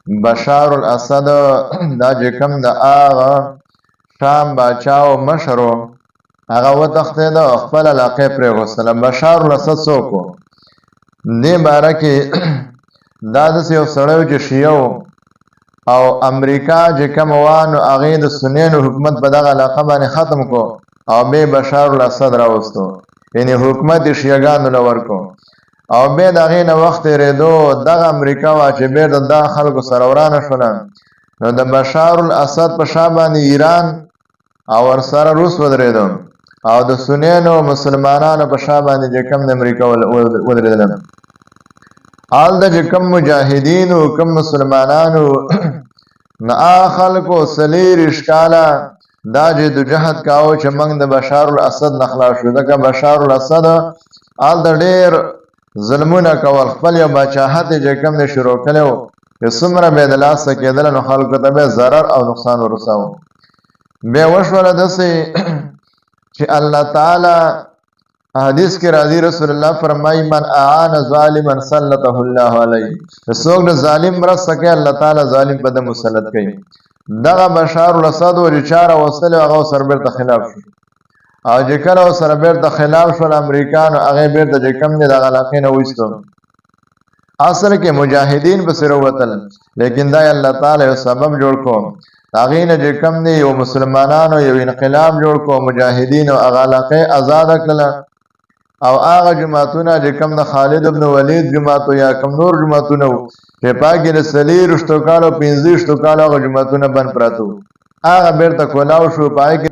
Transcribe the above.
بشار الاسد دا چې کوم د هغه شام باچا او مشرو هغه وتښتېد او خپل علاقې پرېښودله. بشار الاسد څوک و؟ دې باره کې دا داسې یو سړی و چې شیعه و او امریکا چې کوم وه نو هغې د سنیانو حکومت په دغه علاقه باندې ختم کړو او بیا بشار الاسد راوستو، یعنې حکومت یې شیعهګانو له ورکړو او بیا د هغې نه وخت تېرېدو دغه امریکا وه چې بېرته دغه خلکو سره ورانه شوله، نو د بشار الاسد په شا باندې ایران او ورسره روس ودرېدو او د سنیانو مسلمانانو په شا باندې چې کوم د امریکا ودرېدله. هلته چې کوم مجاهدینو کوم مسلمانانو نو هغه خلکو 40 کاله دا جدوجهد کاوه چې موږ د بشار الاسد نه خلاص شو، ځکه بشار الاسد هلته ډېر ظلمونه کول، خپل یو باچاحت یې چې کوم دی شروع کړی و چې څومره بې د لاسه کېدله نو خلکو ته بیا ضرر او نقصان ورساوه. بیا وشوله داسې چې الله تعالی حدیث کې راځي، رسول الله فرمایي من اعان ظالما سلطه الله علیه، څوک د ظالم مرسته کوي الله تعالی ظالم په ده مسلط کوي. دغه بشار الاسد و چې چا راوستلی هغه ورسره بېرته خلاف شو او چې کله ورسره بېرته خلاف شول امریکانو هغې بېرته چې کوم دی دغه علاقې نه وایستو. اصل کې مجاهدین پسې راوتل لیکن دا الله تعالی یو سبب جوړ کړو، هغې نه چې کوم دی یو مسلمانانو یو انقلاب جوړ کړو، مجاهدینو هغه علاقې ازاده کړله او هغه جماعتونه چې کوم د خالد بن ولید جماعت یا کوم نور جماعتونه وو چې پاکې د 40 کالو 50 کالو هغه جماعتونه بند پراته وو، هغه بېرته کولاو شو. په هغې کې